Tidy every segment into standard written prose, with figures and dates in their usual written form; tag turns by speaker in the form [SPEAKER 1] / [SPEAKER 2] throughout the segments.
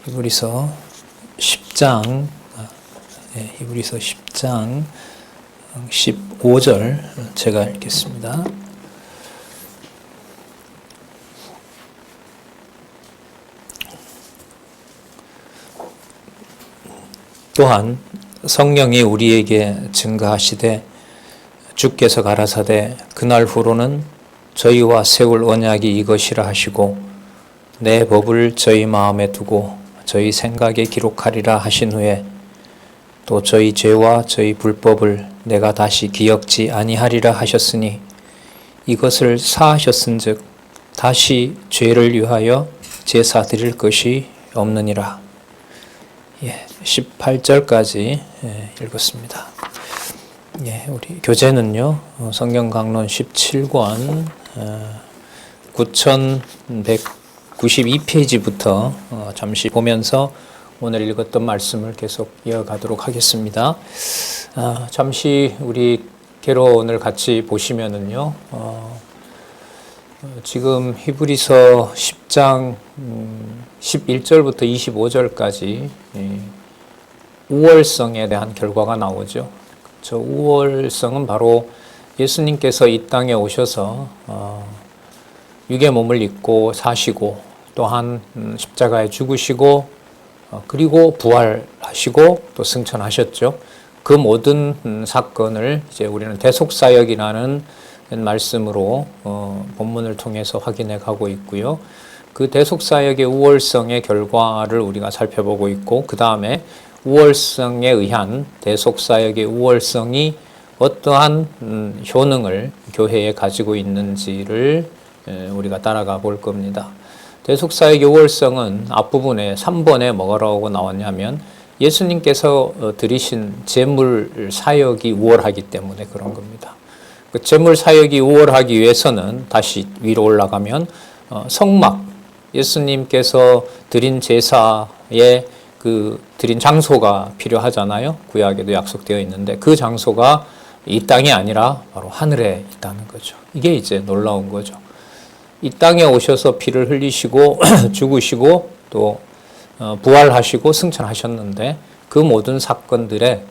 [SPEAKER 1] 히브리서 10장, 히브리서 10장 15절 제가 읽겠습니다. 또한 성령이 우리에게 증거하시되 주께서 가라사대 그날 후로는 저희와 세울 언약이 이것이라 하시고 내 법을 저희 마음에 두고 저희 생각에 기록하리라 하신 후에 또 저희 죄와 저희 불법을 내가 다시 기억지 아니하리라 하셨으니 이것을 사하셨은즉 다시 죄를 위하여 제사 드릴 것이 없느니라. 18절까지 읽었습니다. 우리 교재는요, 성경강론 17권 9192페이지부터 잠시 보면서 오늘 읽었던 말씀을 계속 이어가도록 하겠습니다. 잠시 우리 개론을 같이 보시면은요, 지금 히브리서 10장 11절부터 25절까지 우월성에 대한 결과가 나오죠. 저 우월성은 바로 예수님께서 이 땅에 오셔서 육의 몸을 입고 사시고 또한 십자가에 죽으시고 그리고 부활하시고 또 승천하셨죠. 그 모든 사건을 이제 우리는 대속사역이라는 말씀으로 본문을 통해서 확인해 가고 있고요. 그 대속사역의 우월성의 결과를 우리가 살펴보고 있고, 그 다음에 우월성에 의한 대속사역의 우월성이 어떠한 효능을 교회에 가지고 있는지를 우리가 따라가 볼 겁니다. 대속사역의 우월성은 앞부분에 3번에 뭐라고 나왔냐면 예수님께서 드리신 제물 사역이 우월하기 때문에 그런 겁니다. 그 제물 사역이 우월하기 위해서는 다시 위로 올라가면 성막, 예수님께서 드린 제사에 그 드린 장소가 필요하잖아요. 구약에도 약속되어 있는데 그 장소가 이 땅이 아니라 바로 하늘에 있다는 거죠. 이게 이제 놀라운 거죠. 이 땅에 오셔서 피를 흘리시고 죽으시고 또 부활하시고 승천하셨는데 그 모든 사건들에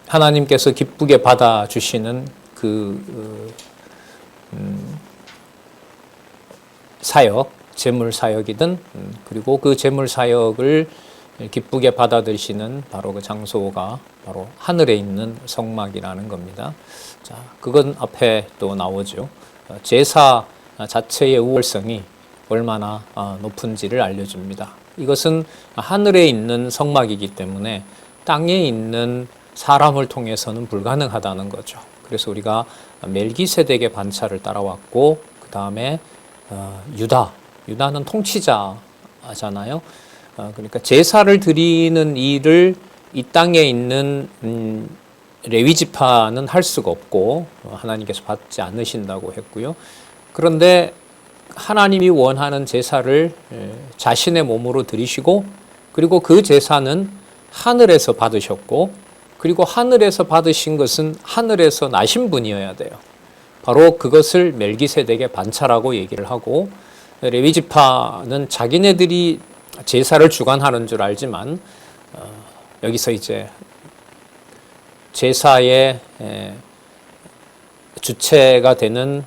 [SPEAKER 1] 하나님께서 기쁘게 받아주시는 그 사역, 제물 사역이든 그리고 그 제물 사역을 기쁘게 받아들이시는 바로 그 장소가 바로 하늘에 있는 성막이라는 겁니다. 자, 그건 앞에 또 나오죠. 제사 자체의 우월성이 얼마나 높은지를 알려줍니다. 이것은 하늘에 있는 성막이기 때문에 땅에 있는 사람을 통해서는 불가능하다는 거죠. 그래서 우리가 멜기세덱의 반차를 따라왔고, 그 다음에 유다는 통치자잖아요. 그러니까 제사를 드리는 일을 이 땅에 있는 레위 지파는 할 수가 없고 하나님께서 받지 않으신다고 했고요. 그런데 하나님이 원하는 제사를 자신의 몸으로 드리시고, 그리고 그 제사는 하늘에서 받으셨고, 그리고 하늘에서 받으신 것은 하늘에서 나신 분이어야 돼요. 바로 그것을 멜기세덱의 반차라고 얘기를 하고, 레위 지파는 자기네들이 제사를 주관하는 줄 알지만 여기서 이제 제사의 주체가 되는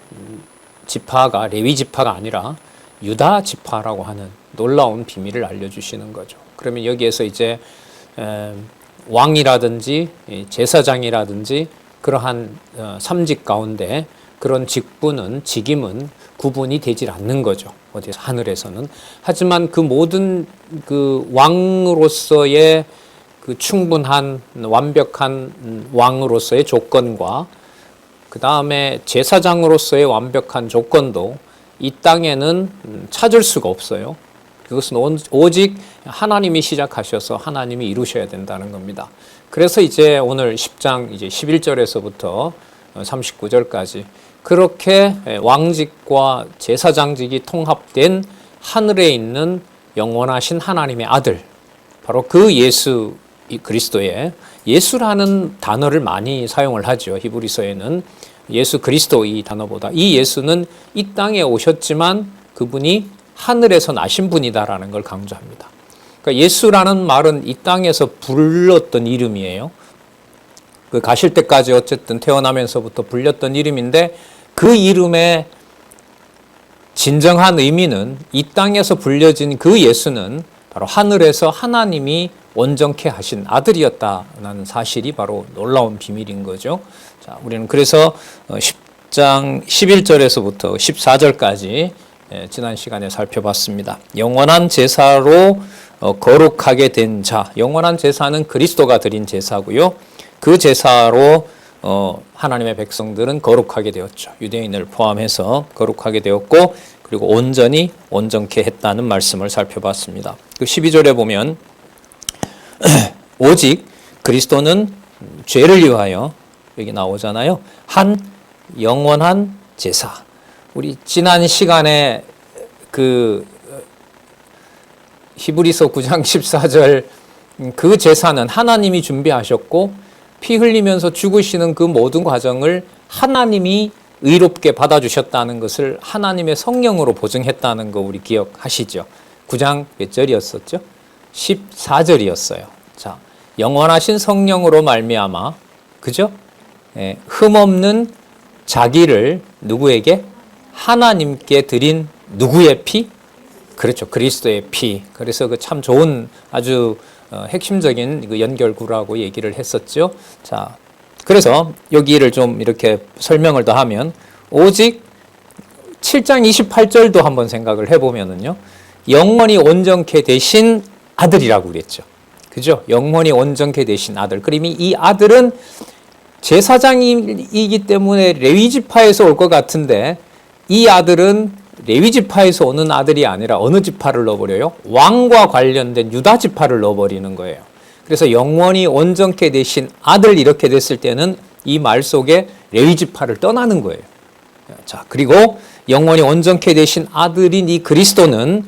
[SPEAKER 1] 지파가 레위 지파가 아니라 유다 지파라고 하는 놀라운 비밀을 알려주시는 거죠. 그러면 여기에서 이제 왕이라든지 제사장이라든지 그러한 삼직 가운데 그런 직임은 구분이 되질 않는 거죠. 어디서 하늘에서는. 하지만 그 모든 그 왕으로서의 그 충분한 완벽한 왕으로서의 조건과 그 다음에 제사장으로서의 완벽한 조건도 이 땅에는 찾을 수가 없어요. 그것은 오직 하나님이 시작하셔서 하나님이 이루셔야 된다는 겁니다. 그래서 이제 오늘 10장 이제 11절에서부터 39절까지 그렇게 왕직과 제사장직이 통합된 하늘에 있는 영원하신 하나님의 아들, 바로 그 예수 그리스도의, 예수라는 단어를 많이 사용을 하죠. 히브리서에는 예수 그리스도 이 단어보다, 이 예수는 이 땅에 오셨지만 그분이 하늘에서 나신 분이다라는 걸 강조합니다. 그러니까 예수라는 말은 이 땅에서 불렀던 이름이에요. 그 가실 때까지 어쨌든 태어나면서부터 불렸던 이름인데 그 이름의 진정한 의미는 이 땅에서 불려진 그 예수는 바로 하늘에서 하나님이 온전케 하신 아들이었다는 사실이 바로 놀라운 비밀인 거죠. 자, 우리는 그래서 10장 11절에서부터 14절까지 지난 시간에 살펴봤습니다. 영원한 제사로 거룩하게 된 자, 영원한 제사는 그리스도가 드린 제사고요. 그 제사로 하나님의 백성들은 거룩하게 되었죠. 유대인을 포함해서 거룩하게 되었고 그리고 온전히 온전케 했다는 말씀을 살펴봤습니다. 그 12절에 보면 오직 그리스도는 죄를 위하여 여기 나오잖아요. 한 영원한 제사. 우리 지난 시간에 그 히브리서 9장 14절 그 제사는 하나님이 준비하셨고 피 흘리면서 죽으시는 그 모든 과정을 하나님이 의롭게 받아주셨다는 것을 하나님의 성령으로 보증했다는 거 우리 기억하시죠? 9장 몇 절이었었죠? 14절이었어요. 자, 영원하신 성령으로 말미암아 그죠? 흠없는 자기를 누구에게? 하나님께 드린 누구의 피? 그렇죠. 그리스도의 피. 그래서 그 참 좋은 아주 핵심적인 그 연결구라고 얘기를 했었죠. 자, 그래서 여기를 좀 이렇게 설명을 더 하면 오직 7장 28절도 한번 생각을 해보면은요. 영원히 온전케 되신 아들이라고 그랬죠. 그죠? 영원히 온전케 되신 아들. 그러면 이 아들은 제사장이기 때문에 레위지파에서 올 것 같은데 이 아들은 레위지파에서 오는 아들이 아니라 어느 지파를 넣어버려요? 왕과 관련된 유다 지파를 넣어버리는 거예요. 그래서 영원히 온전케 되신 아들 이렇게 됐을 때는 이 말 속에 레위지파를 떠나는 거예요. 자, 그리고 영원히 온전케 되신 아들인 이 그리스도는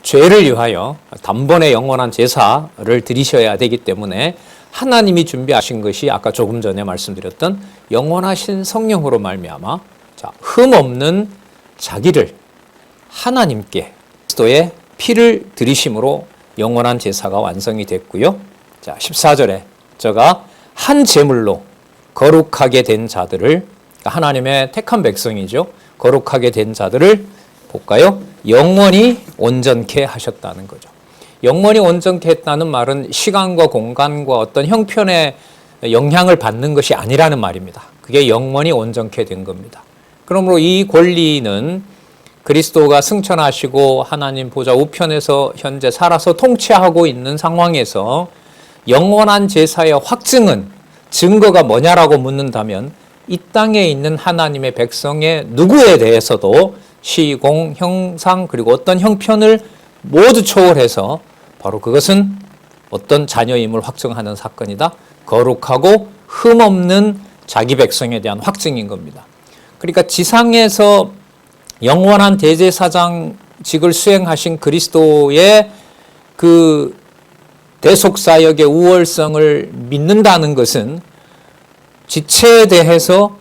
[SPEAKER 1] 죄를 위하여 단번에 영원한 제사를 드리셔야 되기 때문에 하나님이 준비하신 것이 아까 조금 전에 말씀드렸던 영원하신 성령으로 말미암아 자, 흠없는 자기를 하나님께 그리스도의 피를 드리심으로 영원한 제사가 완성이 됐고요. 자, 14절에 저가 한 제물로 거룩하게 된 자들을 그러니까 하나님의 택한 백성이죠. 거룩하게 된 자들을 볼까요? 영원히 온전케 하셨다는 거죠. 영원히 온전케 했다는 말은 시간과 공간과 어떤 형편의 영향을 받는 것이 아니라는 말입니다. 그게 영원히 온전케 된 겁니다. 그러므로 이 권리는 그리스도가 승천하시고 하나님 보좌 우편에서 현재 살아서 통치하고 있는 상황에서 영원한 제사의 확증은 증거가 뭐냐라고 묻는다면 이 땅에 있는 하나님의 백성의 누구에 대해서도 시공, 형상 그리고 어떤 형편을 모두 초월해서 바로 그것은 어떤 자녀임을 확증하는 사건이다. 거룩하고 흠없는 자기 백성에 대한 확증인 겁니다. 그러니까 지상에서 영원한 대제사장직을 수행하신 그리스도의 그 대속사역의 우월성을 믿는다는 것은 지체에 대해서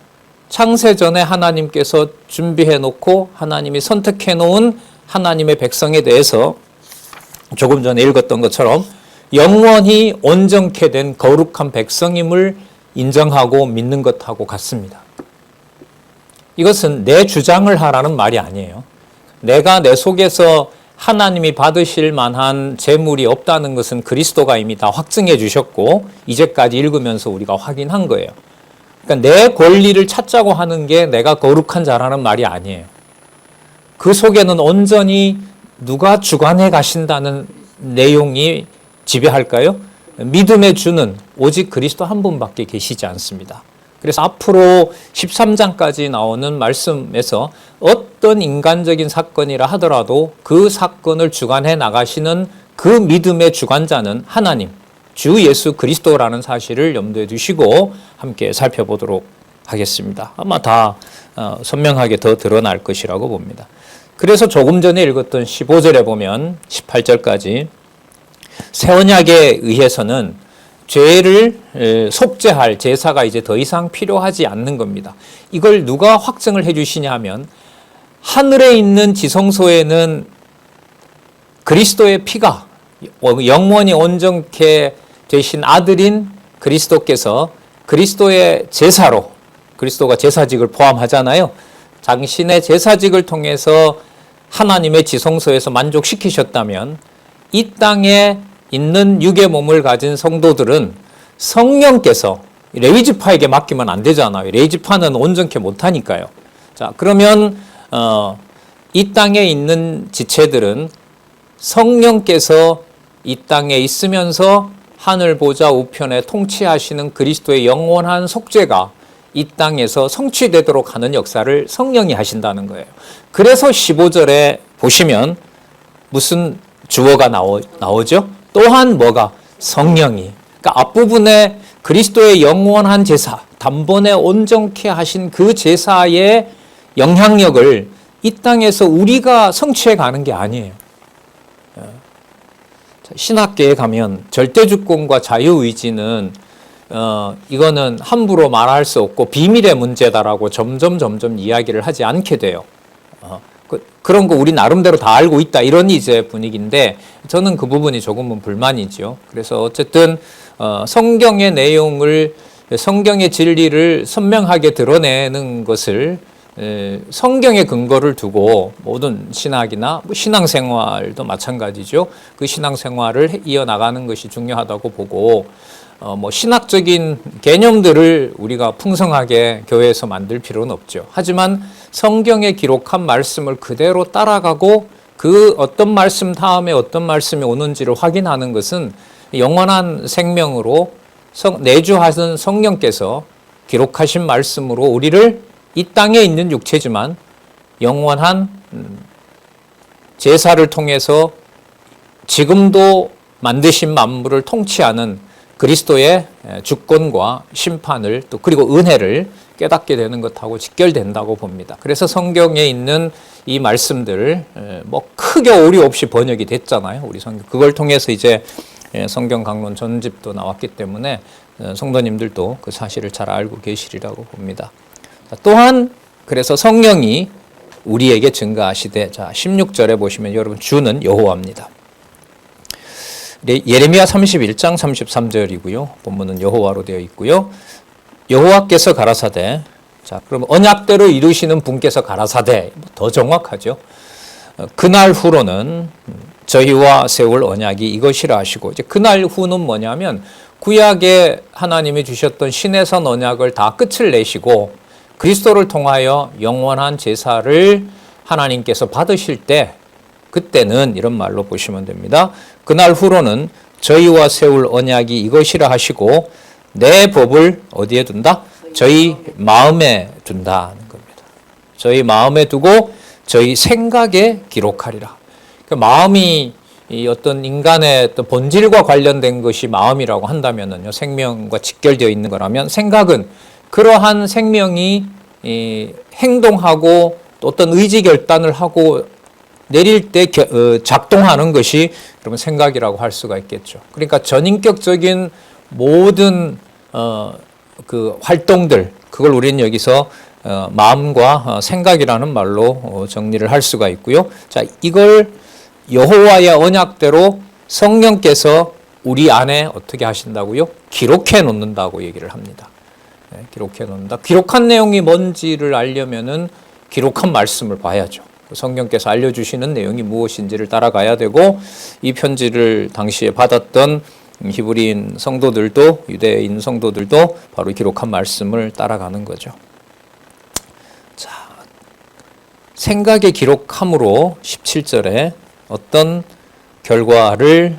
[SPEAKER 1] 창세전에 하나님께서 준비해 놓고 하나님이 선택해 놓은 하나님의 백성에 대해서 조금 전에 읽었던 것처럼 영원히 온전케 된 거룩한 백성임을 인정하고 믿는 것하고 같습니다. 이것은 내 주장을 하라는 말이 아니에요. 내가 내 속에서 하나님이 받으실 만한 재물이 없다는 것은 그리스도가 이미 다 확증해 주셨고 이제까지 읽으면서 우리가 확인한 거예요. 그러니까 내 권리를 찾자고 하는 게 내가 거룩한 자라는 말이 아니에요. 그 속에는 온전히 누가 주관해 가신다는 내용이 지배할까요? 믿음의 주는 오직 그리스도 한 분밖에 계시지 않습니다. 그래서 앞으로 13장까지 나오는 말씀에서 어떤 인간적인 사건이라 하더라도 그 사건을 주관해 나가시는 그 믿음의 주관자는 하나님, 주 예수 그리스도라는 사실을 염두에 두시고 함께 살펴보도록 하겠습니다. 아마 다 선명하게 더 드러날 것이라고 봅니다. 그래서 조금 전에 읽었던 15절에 보면 18절까지 새 언약에 의해서는 죄를 속죄할 제사가 이제 더 이상 필요하지 않는 겁니다. 이걸 누가 확증을 해 주시냐 하면 하늘에 있는 지성소에는 그리스도의 피가 영원히 온전케 되신 아들인 그리스도께서 그리스도의 제사로, 그리스도가 제사직을 포함하잖아요. 당신의 제사직을 통해서 하나님의 지성소에서 만족시키셨다면 이 땅에 있는 육의 몸을 가진 성도들은 성령께서, 레위지파에게 맡기면 안 되잖아요. 레위지파는 온전케 못하니까요. 자, 그러면 이 땅에 있는 지체들은 성령께서 이 땅에 있으면서 하늘 보좌 우편에 통치하시는 그리스도의 영원한 속죄가 이 땅에서 성취되도록 하는 역사를 성령이 하신다는 거예요. 그래서 15절에 보시면 무슨 주어가 나오죠? 또한 뭐가? 성령이. 그러니까 앞부분에 그리스도의 영원한 제사, 단번에 온전케 하신 그 제사의 영향력을 이 땅에서 우리가 성취해 가는 게 아니에요. 신학계에 가면 절대주권과 자유의지는 이거는 함부로 말할 수 없고 비밀의 문제다라고 점점 이야기를 하지 않게 돼요. 그런 거 우리 나름대로 다 알고 있다 이런 이제 분위기인데 저는 그 부분이 조금은 불만이죠. 그래서 어쨌든 성경의 내용을, 성경의 진리를 선명하게 드러내는 것을 성경의 근거를 두고 모든 신학이나 신앙생활도 마찬가지죠. 그 신앙생활을 이어나가는 것이 중요하다고 보고 신학적인 개념들을 우리가 풍성하게 교회에서 만들 필요는 없죠. 하지만 성경에 기록한 말씀을 그대로 따라가고 그 어떤 말씀 다음에 어떤 말씀이 오는지를 확인하는 것은 영원한 생명으로 내주하신 성령께서 기록하신 말씀으로 우리를 이 땅에 있는 육체지만 영원한 제사를 통해서 지금도 만드신 만물을 통치하는 그리스도의 주권과 심판을 또 그리고 은혜를 깨닫게 되는 것하고 직결된다고 봅니다. 그래서 성경에 있는 이 말씀들 크게 오류 없이 번역이 됐잖아요. 우리 성경 그걸 통해서 이제 성경 강론 전집도 나왔기 때문에 성도님들도 그 사실을 잘 알고 계시리라고 봅니다. 또한 그래서 성령이 우리에게 증거하시되, 자 16절에 보시면 여러분 주는 여호와입니다. 예레미야 31장 33절이고요. 본문은 여호와로 되어 있고요. 여호와께서 가라사대, 자 그럼 언약대로 이루시는 분께서 가라사대, 더 정확하죠. 그날 후로는 저희와 세울 언약이 이것이라 하시고, 이제 그날 후는 뭐냐면 구약에 하나님이 주셨던 신의 언약을 다 끝을 내시고 그리스도를 통하여 영원한 제사를 하나님께서 받으실 때, 그때는 이런 말로 보시면 됩니다. 그날 후로는 저희와 세울 언약이 이것이라 하시고 내 법을 어디에 둔다? 저희 마음에 둔다는 겁니다. 저희 마음에 두고 저희 생각에 기록하리라. 그러니까 마음이 이 어떤 인간의 어떤 본질과 관련된 것이 마음이라고 한다면은요, 생명과 직결되어 있는 거라면 생각은 그러한 생명이 행동하고 또 어떤 의지 결단을 하고 내릴 때 작동하는 것이 그러면 생각이라고 할 수가 있겠죠. 그러니까 전인격적인 모든 그 활동들, 그걸 우리는 여기서 마음과 생각이라는 말로 정리를 할 수가 있고요. 자, 이걸 여호와의 언약대로 성령께서 우리 안에 어떻게 하신다고요? 기록해 놓는다고 얘기를 합니다. 기록해 놓는다. 기록한 내용이 뭔지를 알려면은 기록한 말씀을 봐야죠. 성경께서 알려주시는 내용이 무엇인지를 따라가야 되고, 이 편지를 당시에 받았던 히브리인 성도들도, 유대인 성도들도 바로 기록한 말씀을 따라가는 거죠. 자, 생각의 기록함으로 17절에 어떤 결과를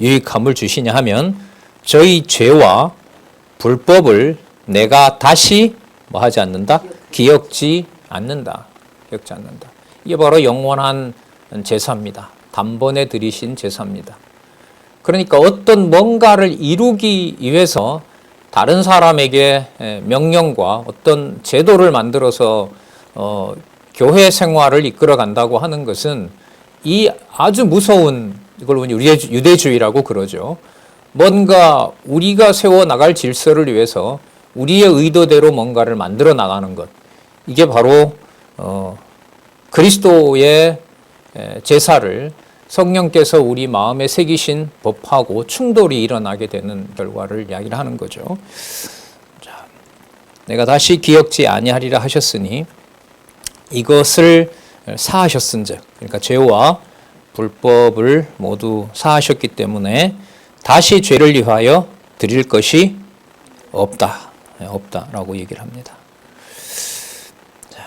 [SPEAKER 1] 유익함을 주시냐 하면 저희 죄와 불법을 내가 다시 뭐 하지 않는다? 기억지 않는다. 기억지 않는다. 이게 바로 영원한 제사입니다. 단번에 드리신 제사입니다. 그러니까 어떤 뭔가를 이루기 위해서 다른 사람에게 명령과 어떤 제도를 만들어서 교회 생활을 이끌어 간다고 하는 것은 이 아주 무서운, 이걸 유대주의라고 그러죠. 뭔가 우리가 세워 나갈 질서를 위해서 우리의 의도대로 뭔가를 만들어 나가는 것, 이게 바로 그리스도의 제사를 성령께서 우리 마음에 새기신 법하고 충돌이 일어나게 되는 결과를 이야기를 하는 거죠. 자, 내가 다시 기억지 아니하리라 하셨으니 이것을 사하셨은즉, 그러니까 죄와 불법을 모두 사하셨기 때문에 다시 죄를 위하여 드릴 것이 없다라고 얘기를 합니다. 자,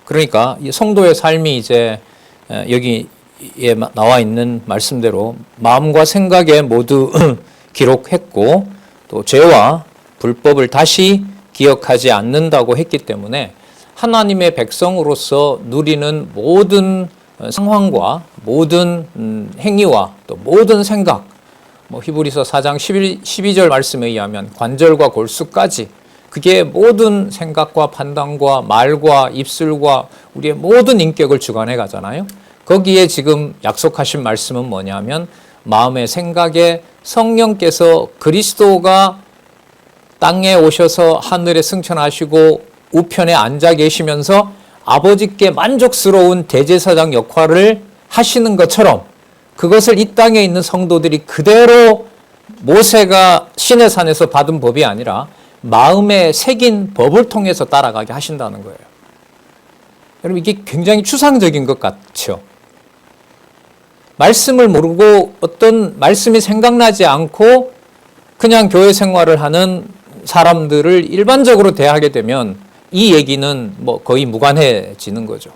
[SPEAKER 1] 그러니까 이 성도의 삶이 이제 여기에 나와 있는 말씀대로 마음과 생각에 모두 기록했고 또 죄와 불법을 다시 기억하지 않는다고 했기 때문에 하나님의 백성으로서 누리는 모든 상황과 모든 행위와 또 모든 생각, 히브리서 4장 12절 말씀에 의하면 관절과 골수까지 그게 모든 생각과 판단과 말과 입술과 우리의 모든 인격을 주관해 가잖아요. 거기에 지금 약속하신 말씀은 뭐냐면 마음의 생각에 성령께서 그리스도가 땅에 오셔서 하늘에 승천하시고 우편에 앉아 계시면서 아버지께 만족스러운 대제사장 역할을 하시는 것처럼 그것을 이 땅에 있는 성도들이 그대로 모세가 시내산에서 받은 법이 아니라 마음에 새긴 법을 통해서 따라가게 하신다는 거예요. 여러분, 이게 굉장히 추상적인 것 같죠? 말씀을 모르고 어떤 말씀이 생각나지 않고 그냥 교회 생활을 하는 사람들을 일반적으로 대하게 되면 이 얘기는 거의 무관해지는 거죠.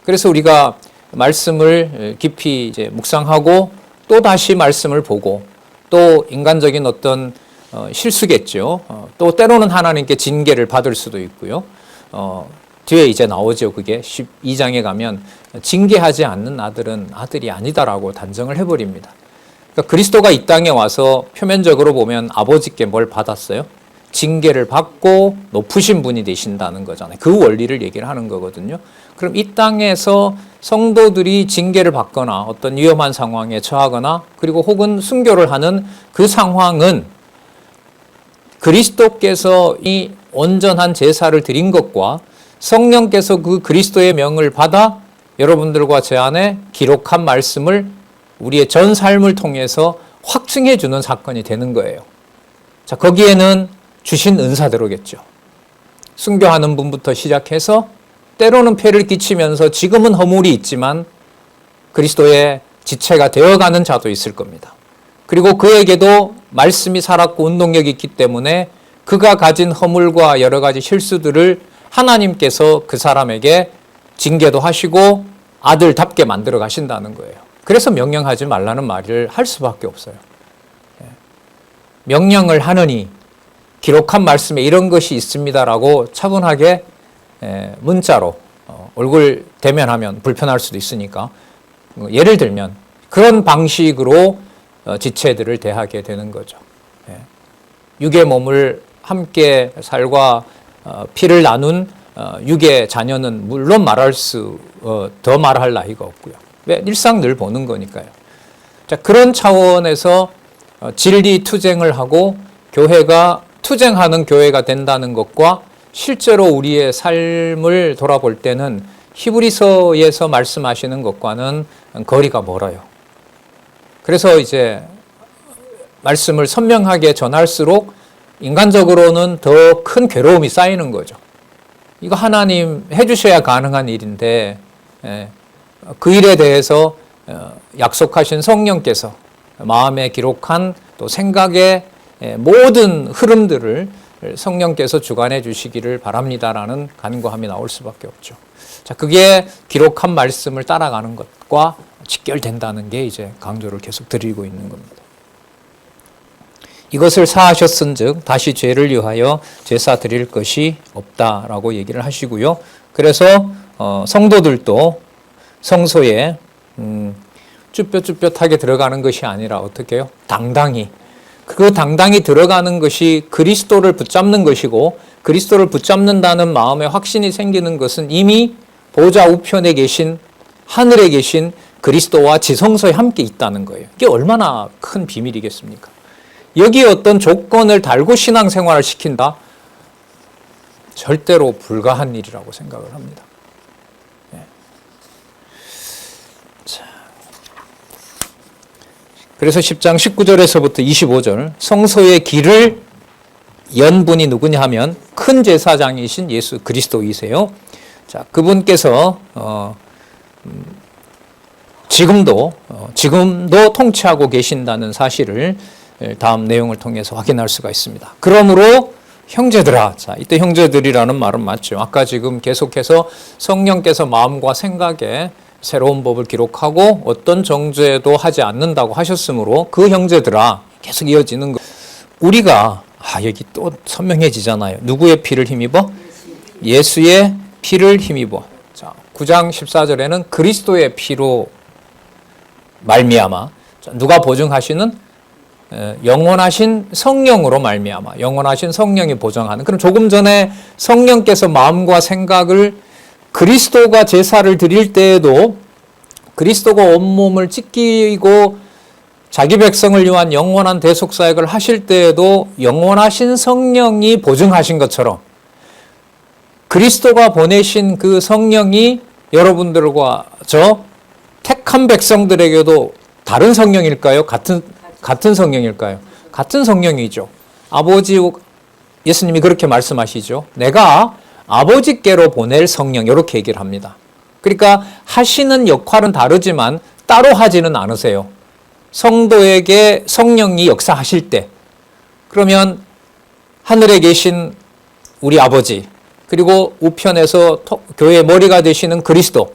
[SPEAKER 1] 그래서 우리가 말씀을 깊이 이제 묵상하고 또 다시 말씀을 보고 또 인간적인 어떤 실수겠죠. 또 때로는 하나님께 징계를 받을 수도 있고요. 뒤에 이제 나오죠. 그게 12장에 가면 징계하지 않는 아들은 아들이 아니다라고 단정을 해버립니다. 그러니까 그리스도가 이 땅에 와서 표면적으로 보면 아버지께 뭘 받았어요? 징계를 받고 높으신 분이 되신다는 거잖아요. 그 원리를 얘기를 하는 거거든요. 그럼 이 땅에서 성도들이 징계를 받거나 어떤 위험한 상황에 처하거나 그리고 혹은 순교를 하는 그 상황은 그리스도께서 이 온전한 제사를 드린 것과 성령께서 그 그리스도의 명을 받아 여러분들과 제 안에 기록한 말씀을 우리의 전 삶을 통해서 확증해 주는 사건이 되는 거예요. 자, 거기에는 주신 은사대로겠죠. 순교하는 분부터 시작해서 때로는 폐를 끼치면서 지금은 허물이 있지만 그리스도의 지체가 되어가는 자도 있을 겁니다. 그리고 그에게도 말씀이 살았고 운동력이 있기 때문에 그가 가진 허물과 여러 가지 실수들을 하나님께서 그 사람에게 징계도 하시고 아들답게 만들어 가신다는 거예요. 그래서 명령하지 말라는 말을 할 수밖에 없어요. 명령을 하느니 기록한 말씀에 이런 것이 있습니다라고 차분하게 문자로 얼굴 대면하면 불편할 수도 있으니까 예를 들면 그런 방식으로 지체들을 대하게 되는 거죠. 육의 몸을 함께 살과 피를 나눈 육의 자녀는 물론 더 말할 나이가 없고요. 왜? 일상 늘 보는 거니까요. 자, 그런 차원에서 진리 투쟁을 하고 교회가 투쟁하는 교회가 된다는 것과 실제로 우리의 삶을 돌아볼 때는 히브리서에서 말씀하시는 것과는 거리가 멀어요. 그래서 이제 말씀을 선명하게 전할수록 인간적으로는 더 큰 괴로움이 쌓이는 거죠. 이거 하나님 해주셔야 가능한 일인데 그 일에 대해서 약속하신 성령께서 마음에 기록한 또 생각의 모든 흐름들을 성령께서 주관해 주시기를 바랍니다라는 간구함이 나올 수밖에 없죠. 자, 그게 기록한 말씀을 따라가는 것과 직결된다는 게 이제 강조를 계속 드리고 있는 겁니다. 이것을 사하셨은즉 다시 죄를 위하여 제사 드릴 것이 없다라고 얘기를 하시고요. 그래서 성도들도 성소에 쭈뼛쭈뼛하게 들어가는 것이 아니라 어떻게 해요? 당당히. 그 당당히 들어가는 것이 그리스도를 붙잡는 것이고 그리스도를 붙잡는다는 마음의 확신이 생기는 것은 이미 보좌 우편에 계신 하늘에 계신 그리스도와 지성소에 함께 있다는 거예요. 이게 얼마나 큰 비밀이겠습니까? 여기에 어떤 조건을 달고 신앙생활을 시킨다? 절대로 불가한 일이라고 생각을 합니다. 자, 그래서 10장 19절에서부터 25절 성소의 길을 연 분이 누구냐 하면 큰 제사장이신 예수 그리스도이세요. 자, 그분께서 지금도 통치하고 계신다는 사실을 다음 내용을 통해서 확인할 수가 있습니다. 그러므로 형제들아, 자, 이때 형제들이라는 말은 맞죠. 아까 지금 계속해서 성령께서 마음과 생각에 새로운 법을 기록하고 어떤 정죄도 하지 않는다고 하셨으므로 그 형제들아 계속 이어지는 거. 우리가 여기 또 선명해지잖아요. 누구의 피를 힘입어? 예수의 피를 힘입어. 자, 9장 14절에는 그리스도의 피로 말미암아 누가 보증하시는 영원하신 성령으로 말미암아 영원하신 성령이 보증하는. 그럼 조금 전에 성령께서 마음과 생각을 그리스도가 제사를 드릴 때에도 그리스도가 온몸을 찢기고 자기 백성을 위한 영원한 대속사역을 하실 때에도 영원하신 성령이 보증하신 것처럼 그리스도가 보내신 그 성령이 여러분들과 저 택한 백성들에게도 다른 성령일까요? 같은 성령일까요? 같은 성령이죠. 아버지, 예수님이 그렇게 말씀하시죠. 내가 아버지께로 보낼 성령, 이렇게 얘기를 합니다. 그러니까 하시는 역할은 다르지만 따로 하지는 않으세요. 성도에게 성령이 역사하실 때, 그러면 하늘에 계신 우리 아버지, 그리고 우편에서 교회의 머리가 되시는 그리스도,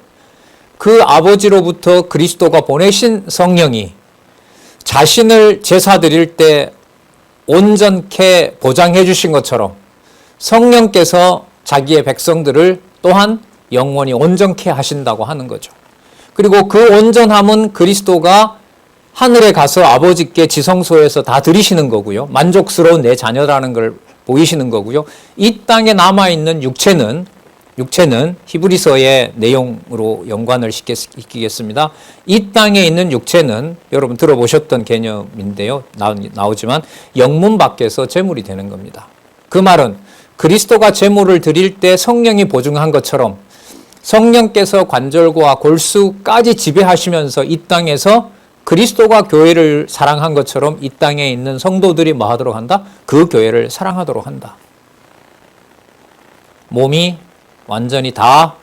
[SPEAKER 1] 그 아버지로부터 그리스도가 보내신 성령이 자신을 제사 드릴 때 온전케 보장해 주신 것처럼 성령께서 자기의 백성들을 또한 영원히 온전케 하신다고 하는 거죠. 그리고 그 온전함은 그리스도가 하늘에 가서 아버지께 지성소에서 다 드리시는 거고요. 만족스러운 내 자녀라는 걸 보이시는 거고요. 이 땅에 남아있는 육체는 히브리서의 내용으로 연관을 시키겠습니다. 이 땅에 있는 육체는 여러분 들어보셨던 개념인데요. 나오지만 영문 밖에서 제물이 되는 겁니다. 그 말은 그리스도가 제물을 드릴 때 성령이 보증한 것처럼 성령께서 관절과 골수까지 지배하시면서 이 땅에서 그리스도가 교회를 사랑한 것처럼 이 땅에 있는 성도들이 뭐 하도록 한다? 그 교회를 사랑하도록 한다. 몸이 완전히 다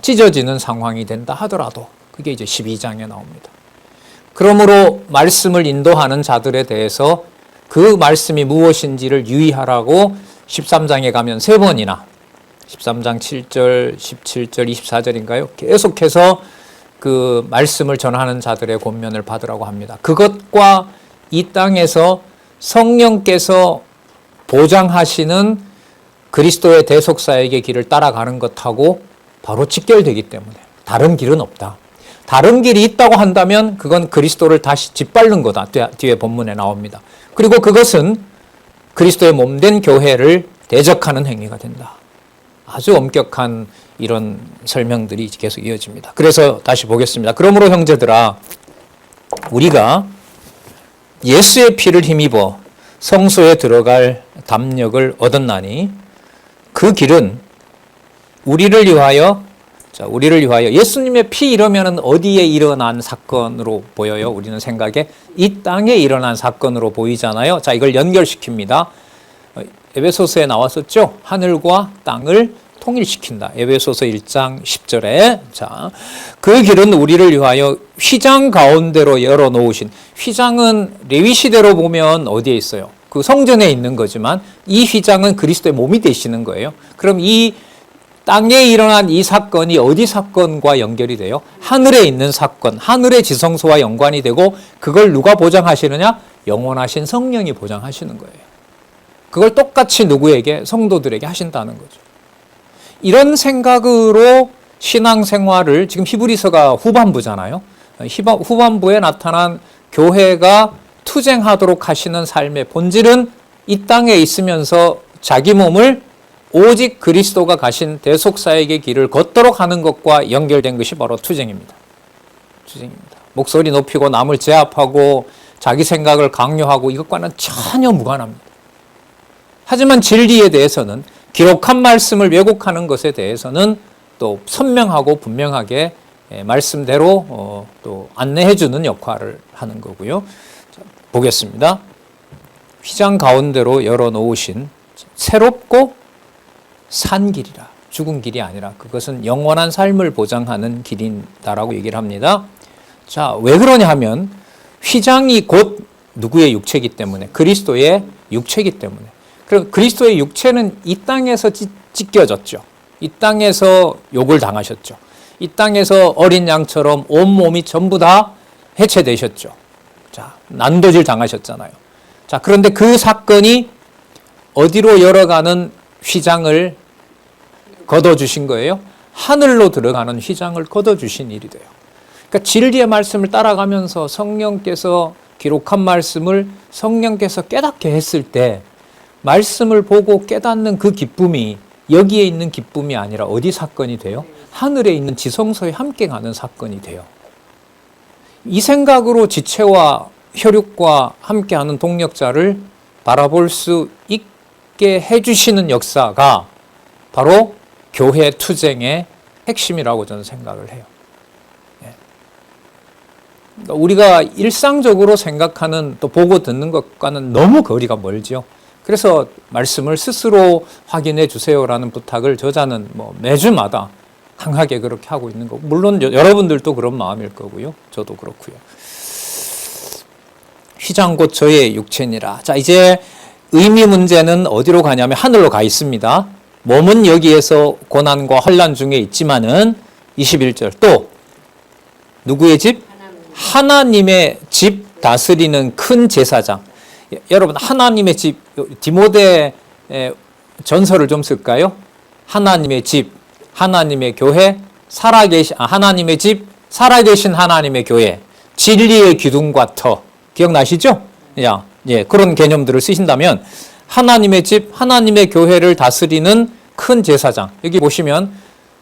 [SPEAKER 1] 찢어지는 상황이 된다 하더라도 그게 이제 12장에 나옵니다. 그러므로 말씀을 인도하는 자들에 대해서 그 말씀이 무엇인지를 유의하라고 13장에 가면 3번이나 13장 7절, 17절, 24절인가요? 계속해서 그 말씀을 전하는 자들의 권면을 받으라고 합니다. 그것과 이 땅에서 성령께서 보장하시는 그리스도의 대속사역의 길을 따라가는 것하고 바로 직결되기 때문에 다른 길은 없다. 다른 길이 있다고 한다면 그건 그리스도를 다시 짓밟는 거다. 뒤에 본문에 나옵니다. 그리고 그것은 그리스도의 몸된 교회를 대적하는 행위가 된다. 아주 엄격한 이런 설명들이 계속 이어집니다. 그래서 다시 보겠습니다. 그러므로 형제들아, 우리가 예수의 피를 힘입어 성소에 들어갈 담력을 얻었나니 그 길은 우리를 위하여 예수님의 피 이러면은 어디에 일어난 사건으로 보여요? 우리는 생각에 이 땅에 일어난 사건으로 보이잖아요. 자, 이걸 연결시킵니다. 에베소서에 나왔었죠? 하늘과 땅을 통일시킨다. 에베소서 1장 10절에 자, 그 길은 우리를 위하여 휘장 가운데로 열어놓으신, 휘장은 레위 시대로 보면 어디에 있어요? 그 성전에 있는 거지만 이 휘장은 그리스도의 몸이 되시는 거예요. 그럼 이 땅에 일어난 이 사건이 어디 사건과 연결이 돼요? 하늘에 있는 사건, 하늘의 지성소와 연관이 되고 그걸 누가 보장하시느냐? 영원하신 성령이 보장하시는 거예요. 그걸 똑같이 누구에게? 성도들에게 하신다는 거죠. 이런 생각으로 신앙생활을, 지금 히브리서가 후반부잖아요. 후반부에 나타난 교회가 투쟁하도록 하시는 삶의 본질은 이 땅에 있으면서 자기 몸을 오직 그리스도가 가신 대속사역의 길을 걷도록 하는 것과 연결된 것이 바로 투쟁입니다. 목소리 높이고 남을 제압하고 자기 생각을 강요하고 이것과는 전혀 무관합니다. 하지만 진리에 대해서는, 기록한 말씀을 왜곡하는 것에 대해서는 또 선명하고 분명하게 말씀대로 또 안내해주는 역할을 하는 거고요. 자, 보겠습니다. 휘장 가운데로 열어놓으신 새롭고 산 길이라. 죽은 길이 아니라 그것은 영원한 삶을 보장하는 길이다라고 얘기를 합니다. 자, 왜 그러냐 하면 휘장이 곧 누구의 육체이기 때문에, 그리스도의 육체이기 때문에. 그럼 그리스도의 육체는 이 땅에서 찢겨졌죠. 이 땅에서 욕을 당하셨죠. 이 땅에서 어린 양처럼 온몸이 전부 다 해체되셨죠. 자, 난도질 당하셨잖아요. 자, 그런데 그 사건이 어디로 열어가는 휘장을 걷어주신 거예요? 하늘로 들어가는 휘장을 걷어주신 일이 돼요. 그러니까 진리의 말씀을 따라가면서 성령께서 기록한 말씀을 성령께서 깨닫게 했을 때 말씀을 보고 깨닫는 그 기쁨이 여기에 있는 기쁨이 아니라 어디 사건이 돼요? 하늘에 있는 지성소에 함께 가는 사건이 돼요. 이 생각으로 지체와 혈육과 함께하는 동력자를 바라볼 수 있게 해주시는 역사가 바로 교회 투쟁의 핵심이라고 저는 생각을 해요. 우리가 일상적으로 생각하는 또 보고 듣는 것과는 너무 거리가 멀죠. 그래서 말씀을 스스로 확인해 주세요라는 부탁을 저자는 매주마다 강하게 그렇게 하고 있는 거고, 물론 여러분들도 그런 마음일 거고요. 저도 그렇고요. 휘장 곧 저의 육체니라. 자, 이제 의미 문제는 어디로 가냐면 하늘로 가 있습니다. 몸은 여기에서 고난과 환난 중에 있지만은 21절 또 누구의 집? 하나님의 집 다스리는 큰 제사장. 여러분, 하나님의 집, 디모데 전설을 좀 쓸까요? 하나님의 집, 하나님의 교회, 하나님의 집, 살아계신 하나님의 교회, 진리의 기둥과 터. 기억나시죠? 그런 개념들을 쓰신다면 하나님의 집, 하나님의 교회를 다스리는 큰 제사장. 여기 보시면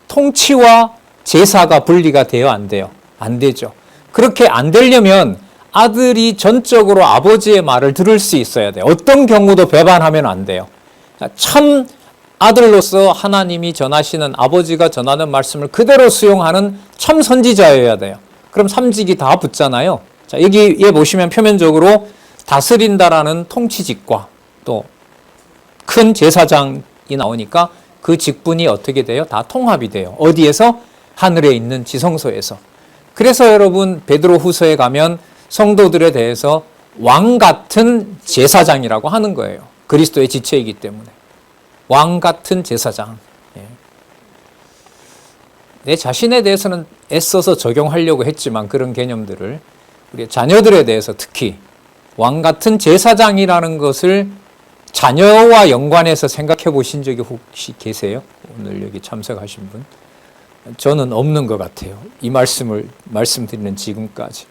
[SPEAKER 1] 통치와 제사가 분리가 돼요, 안 돼요? 안 되죠. 그렇게 안 되려면 아들이 전적으로 아버지의 말을 들을 수 있어야 돼요. 어떤 경우도 배반하면 안 돼요. 참 아들로서 하나님이 전하시는, 아버지가 전하는 말씀을 그대로 수용하는 참 선지자여야 돼요. 그럼 삼직이 다 붙잖아요. 자, 여기에 보시면 표면적으로 다스린다라는 통치직과 또 큰 제사장이 나오니까 그 직분이 어떻게 돼요? 다 통합이 돼요. 어디에서? 하늘에 있는 지성소에서. 그래서 여러분 베드로 후서에 가면 성도들에 대해서 왕 같은 제사장이라고 하는 거예요. 그리스도의 지체이기 때문에. 왕 같은 제사장. 내 자신에 대해서는 애써서 적용하려고 했지만 그런 개념들을 우리 자녀들에 대해서 특히 왕 같은 제사장이라는 것을 자녀와 연관해서 생각해 보신 적이 혹시 계세요? 오늘 여기 참석하신 분? 저는 없는 것 같아요. 이 말씀을 말씀드리는 지금까지.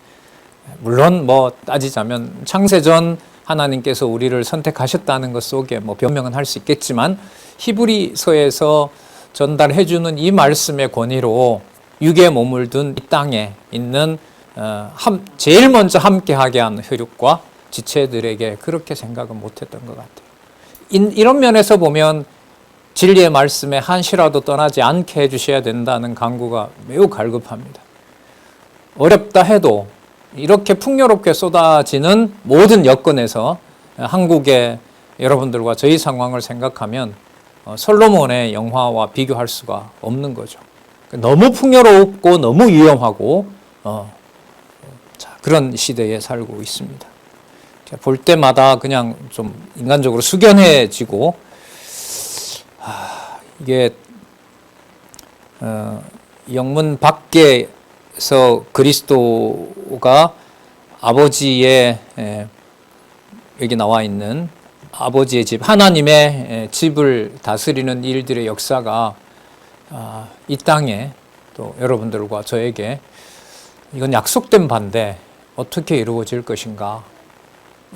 [SPEAKER 1] 물론 따지자면 창세전 하나님께서 우리를 선택하셨다는 것 속에 변명은 할 수 있겠지만 히브리서에서 전달해 주는 이 말씀의 권위로 육의 몸을 둔 이 땅에 있는 제일 먼저 함께하게 한 혈육과 지체들에게 그렇게 생각은 못했던 것 같아요. 이런 면에서 보면 진리의 말씀에 한시라도 떠나지 않게 해주셔야 된다는 간구가 매우 갈급합니다. 어렵다 해도 이렇게 풍요롭게 쏟아지는 모든 여건에서 한국의 여러분들과 저희 상황을 생각하면 솔로몬의 영화와 비교할 수가 없는 거죠. 너무 풍요롭고 너무 위험하고 그런 시대에 살고 있습니다. 볼 때마다 그냥 좀 인간적으로 숙연해지고 이게 영문 밖에서 그리스도가 아버지의 여기 나와 있는 아버지의 집, 하나님의 집을 다스리는 일들의 역사가 이 땅에 또 여러분들과 저에게 이건 약속된 바인데 어떻게 이루어질 것인가.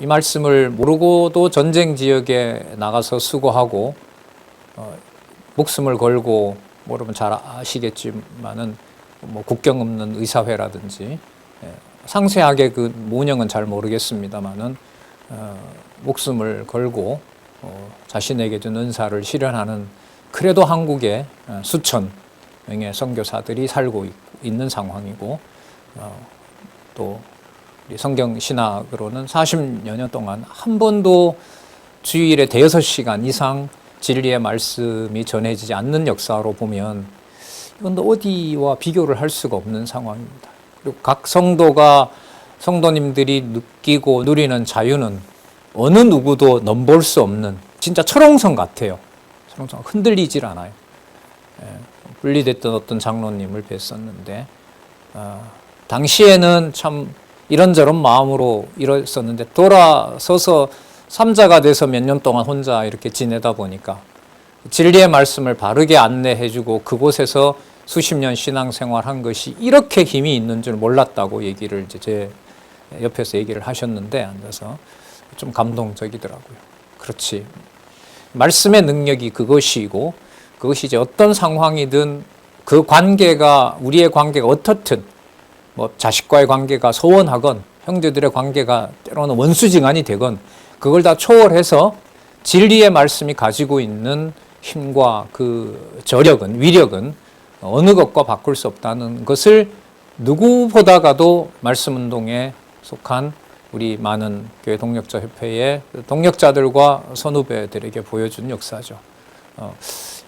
[SPEAKER 1] 이 말씀을 모르고도 전쟁 지역에 나가서 수고하고 목숨을 걸고 여러분 잘 아시겠지만은 국경 없는 의사회라든지 상세하게 그 모형은 잘 모르겠습니다만은 목숨을 걸고 자신에게 준 은사를 실현하는 그래도 한국에 수천 명의 선교사들이 살고 있고 있는 상황이고 또 성경 신학으로는 40여 년 동안 한 번도 주일에 대여섯 시간 이상 진리의 말씀이 전해지지 않는 역사로 보면 이건 어디와 비교를 할 수가 없는 상황입니다. 그리고 각 성도님들이 느끼고 누리는 자유는 어느 누구도 넘볼 수 없는 진짜 철옹성 같아요. 철옹성 흔들리질 않아요. 분리됐던 어떤 장로님을 뵀었는데 당시에는 참 이런저런 마음으로 일었었는데 돌아서서 삼자가 돼서 몇 년 동안 혼자 이렇게 지내다 보니까 진리의 말씀을 바르게 안내해주고 그곳에서 수십 년 신앙생활한 것이 이렇게 힘이 있는 줄 몰랐다고 얘기를 이제 제 옆에서 얘기를 하셨는데 앉아서 좀 감동적이더라고요. 그렇지. 말씀의 능력이 그것이고 그것이 이제 어떤 상황이든 그 관계가 우리의 관계가 어떻든 뭐 자식과의 관계가 소원하건 형제들의 관계가 때로는 원수지간이 되건 그걸 다 초월해서 진리의 말씀이 가지고 있는 힘과 그 저력은 위력은 어느 것과 바꿀 수 없다는 것을 누구보다가도 말씀운동에 속한 우리 많은 교회 동력자 협회의 동력자들과 선후배들에게 보여준 역사죠.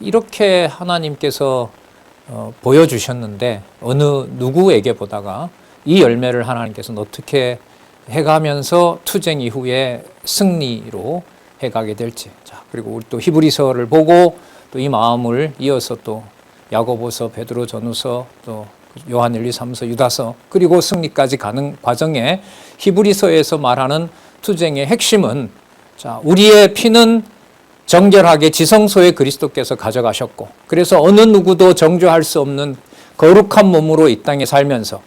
[SPEAKER 1] 이렇게 하나님께서 보여주셨는데 어느 누구에게 보다가 이 열매를 하나님께서는 어떻게 해가면서 투쟁 이후에 승리로 해가게 될지. 자, 그리고 우리 또 히브리서를 보고 또 이 마음을 이어서 또 야고보서, 베드로 전후서, 또 요한 1, 2, 3서, 유다서 그리고 승리까지 가는 과정에 히브리서에서 말하는 투쟁의 핵심은 자, 우리의 피는 정결하게 지성소에 그리스도께서 가져가셨고 그래서 어느 누구도 정죄할 수 없는 거룩한 몸으로 이 땅에 살면서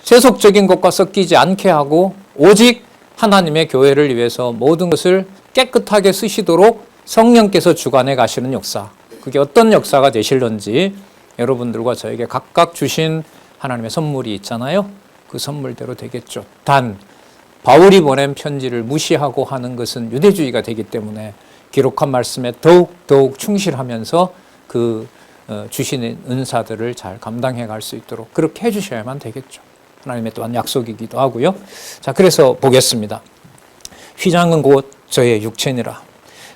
[SPEAKER 1] 세속적인 것과 섞이지 않게 하고 오직 하나님의 교회를 위해서 모든 것을 깨끗하게 쓰시도록 성령께서 주관해 가시는 역사. 그게 어떤 역사가 되실런지 여러분들과 저에게 각각 주신 하나님의 선물이 있잖아요. 그 선물대로 되겠죠. 단 바울이 보낸 편지를 무시하고 하는 것은 유대주의가 되기 때문에 기록한 말씀에 더욱 충실하면서 그 주신 은사들을 잘 감당해 갈 수 있도록 그렇게 해주셔야만 되겠죠. 하나님의 또한 약속이기도 하고요. 자, 그래서 보겠습니다. 휘장은 곧 저의 육체니라.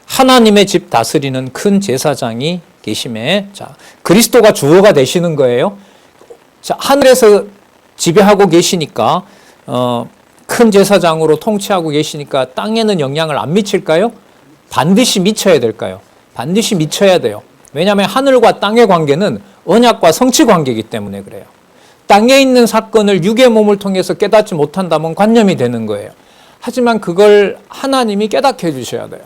[SPEAKER 1] 하나님의 집 다스리는 큰 제사장이 계심에, 자, 그리스도가 주어가 되시는 거예요. 자, 하늘에서 지배하고 계시니까, 큰 제사장으로 통치하고 계시니까 땅에는 영향을 안 미칠까요? 반드시 미쳐야 될까요? 반드시 미쳐야 돼요. 왜냐하면 하늘과 땅의 관계는 언약과 성취 관계이기 때문에 그래요. 땅에 있는 사건을 육의 몸을 통해서 깨닫지 못한다면 관념이 되는 거예요. 하지만 그걸 하나님이 깨닫게 해주셔야 돼요.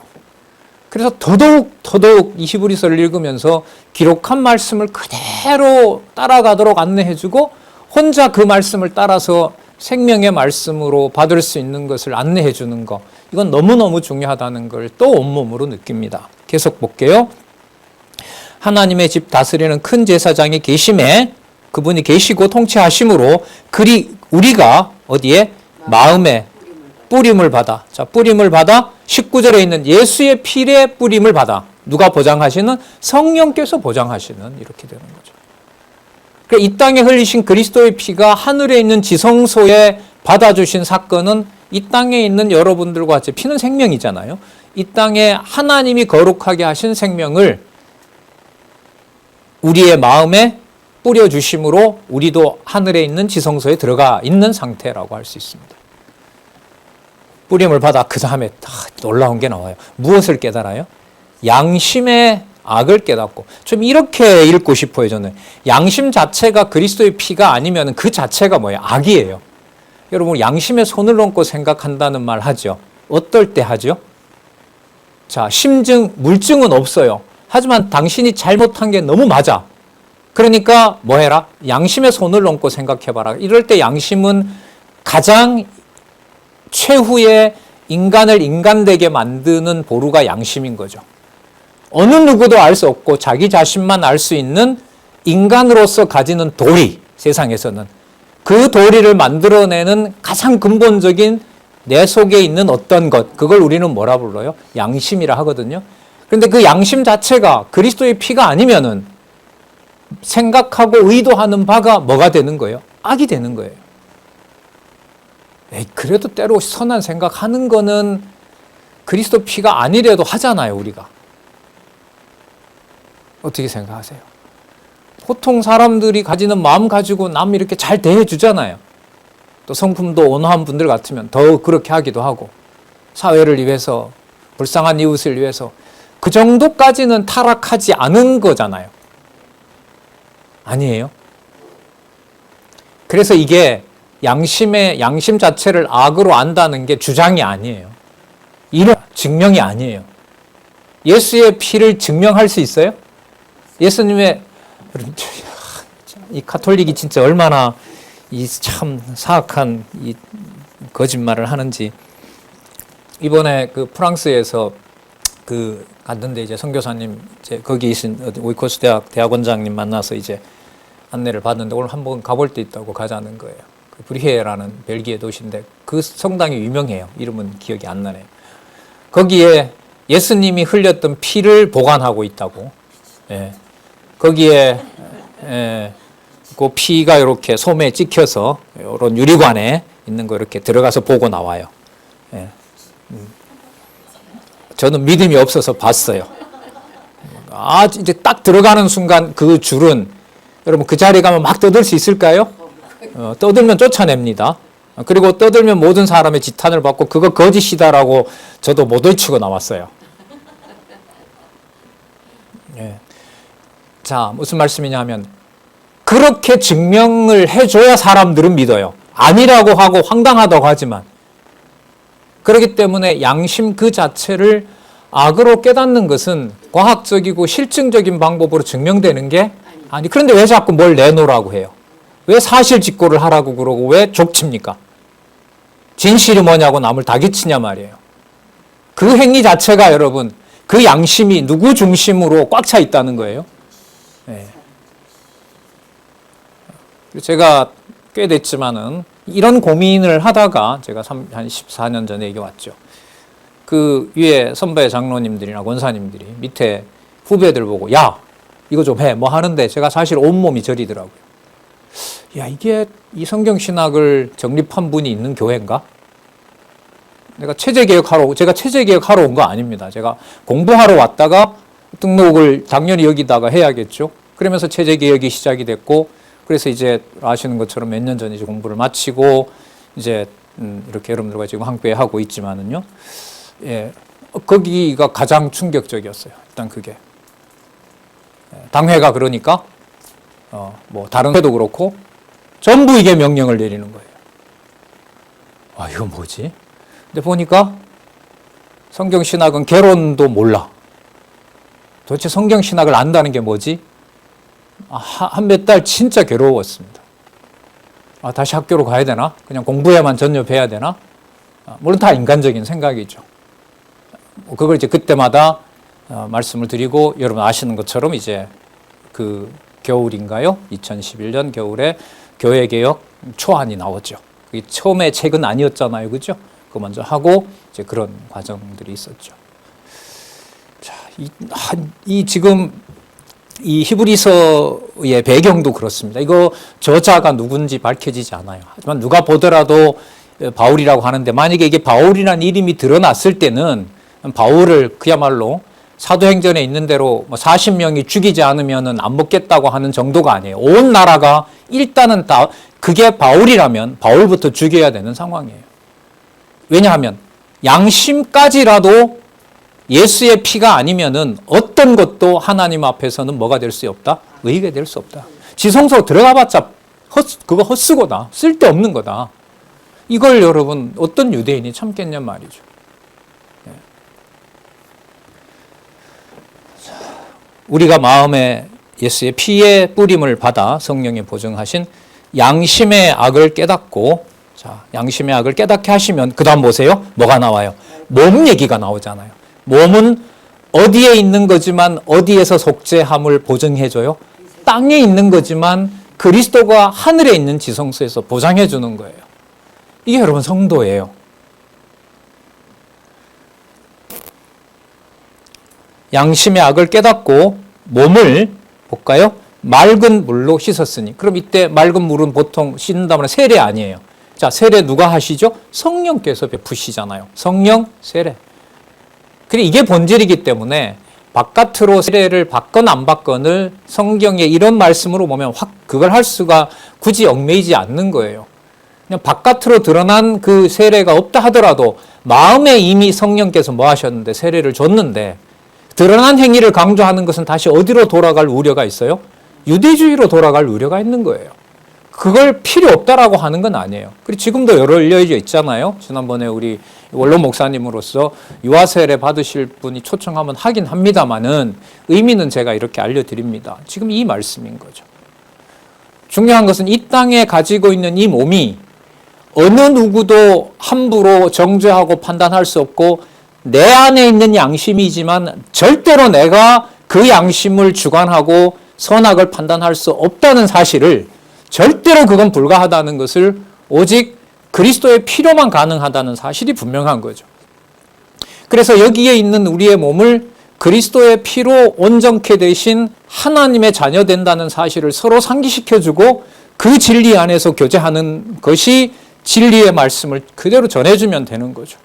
[SPEAKER 1] 그래서 더더욱 이 히브리서를 읽으면서 기록한 말씀을 그대로 따라가도록 안내해주고 혼자 그 말씀을 따라서 생명의 말씀으로 받을 수 있는 것을 안내해주는 것. 이건 너무너무 중요하다는 걸 또 온몸으로 느낍니다. 계속 볼게요. 하나님의 집 다스리는 큰 제사장이 계심에 그분이 계시고 통치하심으로 우리가 어디에? 마음에 뿌림을 받아. 자, 뿌림을 받아 19절에 있는 예수의 피에 뿌림을 받아. 누가 보장하시는? 성령께서 보장하시는 이렇게 되는 거죠. 그러니까 이 땅에 흘리신 그리스도의 피가 하늘에 있는 지성소에 받아주신 사건은 이 땅에 있는 여러분들과 같이 피는 생명이잖아요. 이 땅에 하나님이 거룩하게 하신 생명을 우리의 마음에 뿌려주심으로 우리도 하늘에 있는 지성소에 들어가 있는 상태라고 할 수 있습니다. 뿌림을 받아 그 다음에 놀라운 게 나와요. 무엇을 깨달아요? 양심의 악을 깨닫고. 좀 이렇게 읽고 싶어요, 저는. 양심 자체가 그리스도의 피가 아니면 그 자체가 뭐예요? 악이에요. 여러분, 양심에 손을 얹고 생각한다는 말 하죠. 어떨 때 하죠? 자, 물증은 없어요. 하지만 당신이 잘못한 게 너무 맞아. 그러니까 뭐 해라? 양심에 손을 얹고 생각해봐라. 이럴 때 양심은 가장 최후의 인간을 인간되게 만드는 보루가 양심인 거죠. 어느 누구도 알 수 없고 자기 자신만 알 수 있는 인간으로서 가지는 도리, 세상에서는 그 도리를 만들어내는 가장 근본적인 내 속에 있는 어떤 것, 그걸 우리는 뭐라 불러요? 양심이라 하거든요. 그런데 그 양심 자체가 그리스도의 피가 아니면은 생각하고 의도하는 바가 뭐가 되는 거예요? 악이 되는 거예요. 그래도 때로 선한 생각하는 거는 그리스도 피가 아니래도 하잖아요, 우리가. 어떻게 생각하세요? 보통 사람들이 가지는 마음 가지고 남 이렇게 잘 대해주잖아요. 또 성품도 온화한 분들 같으면 더 그렇게 하기도 하고, 사회를 위해서, 불쌍한 이웃을 위해서 그 정도까지는 타락하지 않은 거잖아요. 아니에요? 그래서 이게 양심 자체를 악으로 안다는 게 주장이 아니에요. 이런 증명이 아니에요. 예수의 피를 증명할 수 있어요? 예수님의 이 카톨릭이 진짜 얼마나 이 참 사악한 이 거짓말을 하는지. 이번에 그 프랑스에서 그 갔는데 이제 선교사님 이제 거기 있은 오이코스 대학원장님 만나서 이제 안내를 받는데 오늘 한번 가볼 데 있다고 가자는 거예요. 그 브리헤라는 벨기에 도시인데 그 성당이 유명해요. 이름은 기억이 안 나네요. 거기에 예수님이 흘렸던 피를 보관하고 있다고. 예. 거기에 그 피가 이렇게 솜에 찍혀서 이런 유리관에 있는 거 이렇게 들어가서 보고 나와요. 예. 저는 믿음이 없어서 봤어요. 이제 딱 들어가는 순간 그 줄은 여러분 그 자리에 가면 막 떠들 수 있을까요? 떠들면 쫓아냅니다. 그리고 떠들면 모든 사람의 지탄을 받고 그거 거짓이다라고 저도 못 외치고 나왔어요. 예. 자, 무슨 말씀이냐 하면 그렇게 증명을 해줘야 사람들은 믿어요. 아니라고 하고 황당하다고 하지만. 그렇기 때문에 양심 그 자체를 악으로 깨닫는 것은 과학적이고 실증적인 방법으로 증명되는 게 아니. 그런데 왜 자꾸 뭘 내놓으라고 해요? 왜 사실 직고를 하라고 그러고 왜 족칩니까? 진실이 뭐냐고 남을 다그치냐 말이에요. 그 행위 자체가 여러분 그 양심이 누구 중심으로 꽉 차 있다는 거예요. 네. 제가 꽤 됐지만은 이런 고민을 하다가 제가 한 14년 전에 여기 왔죠. 그 위에 선배 장로님들이나 권사님들이 밑에 후배들 보고 야 이거 좀 해 뭐 하는데 제가 사실 온몸이 저리더라고요. 야 이게 이 성경신학을 정립한 분이 있는 교회인가? 제가 체제개혁하러 온 거 아닙니다. 제가 공부하러 왔다가 등록을 당연히 여기다가 해야겠죠. 그러면서 체제개혁이 시작이 됐고 그래서 이제 아시는 것처럼 몇 년 전에 이제 공부를 마치고 이제 이렇게 여러분들과 지금 함께 하고 있지만은요. 예, 거기가 가장 충격적이었어요. 일단 그게 당회가 그러니까 뭐 다른 회도 그렇고 전부 이게 명령을 내리는 거예요. 아 이거 뭐지? 근데 보니까 성경신학은 개론도 몰라. 도대체 성경신학을 안다는 게 뭐지? 한 몇 달 진짜 괴로웠습니다. 다시 학교로 가야 되나? 그냥 공부에만 전념해야 되나? 물론 다 인간적인 생각이죠. 그걸 이제 그때마다 말씀을 드리고 여러분 아시는 것처럼 이제 그 겨울인가요? 2011년 겨울에 교회개혁 초안이 나오죠. 그게 처음에 책은 아니었잖아요. 그죠? 그거 먼저 하고 이제 그런 과정들이 있었죠. 자, 지금 이 히브리서의 배경도 그렇습니다. 이거 저자가 누군지 밝혀지지 않아요. 하지만 누가 보더라도 바울이라고 하는데 만약에 이게 바울이라는 이름이 드러났을 때는 바울을 그야말로 사도행전에 있는 대로 40명이 죽이지 않으면 안 먹겠다고 하는 정도가 아니에요. 온 나라가 일단은 다 그게 바울이라면 바울부터 죽여야 되는 상황이에요. 왜냐하면 양심까지라도 예수의 피가 아니면은 어떤 것도 하나님 앞에서는 뭐가 될 수 없다? 의가 될 수 없다. 지성소 들어가봤자 그거 헛수고다. 쓸데없는 거다. 이걸 여러분 어떤 유대인이 참겠냔 말이죠. 우리가 마음에 예수의 피의 뿌림을 받아 성령이 보증하신 양심의 악을 깨닫고, 자, 양심의 악을 깨닫게 하시면 그 다음 보세요. 뭐가 나와요? 몸 얘기가 나오잖아요. 몸은 어디에 있는 거지만 어디에서 속죄함을 보증해줘요? 땅에 있는 거지만 그리스도가 하늘에 있는 지성소에서 보장해 주는 거예요. 이게 여러분 성도예요. 양심의 악을 깨닫고 몸을 볼까요? 맑은 물로 씻었으니. 그럼 이때 맑은 물은 보통 씻는다면 세례 아니에요. 자, 세례 누가 하시죠? 성령께서 베푸시잖아요. 성령, 세례. 그래, 이게 본질이기 때문에 바깥으로 세례를 받건 안 받건을 성경에 이런 말씀으로 보면 확 그걸 할 수가 굳이 얽매이지 않는 거예요. 그냥 바깥으로 드러난 그 세례가 없다 하더라도 마음에 이미 성령께서 뭐 하셨는데 세례를 줬는데 드러난 행위를 강조하는 것은 다시 어디로 돌아갈 우려가 있어요? 유대주의로 돌아갈 우려가 있는 거예요. 그걸 필요 없다라고 하는 건 아니에요. 그리고 지금도 열려져 있잖아요. 지난번에 우리 원로 목사님으로서 유아세례 받으실 분이 초청하면 하긴 합니다만은 의미는 제가 이렇게 알려드립니다. 지금 이 말씀인 거죠. 중요한 것은 이 땅에 가지고 있는 이 몸이 어느 누구도 함부로 정죄하고 판단할 수 없고 내 안에 있는 양심이지만 절대로 내가 그 양심을 주관하고 선악을 판단할 수 없다는 사실을 절대로 그건 불가하다는 것을 오직 그리스도의 피로만 가능하다는 사실이 분명한 거죠. 그래서 여기에 있는 우리의 몸을 그리스도의 피로 온전케 되신 하나님의 자녀 된다는 사실을 서로 상기시켜주고 그 진리 안에서 교제하는 것이 진리의 말씀을 그대로 전해주면 되는 거죠.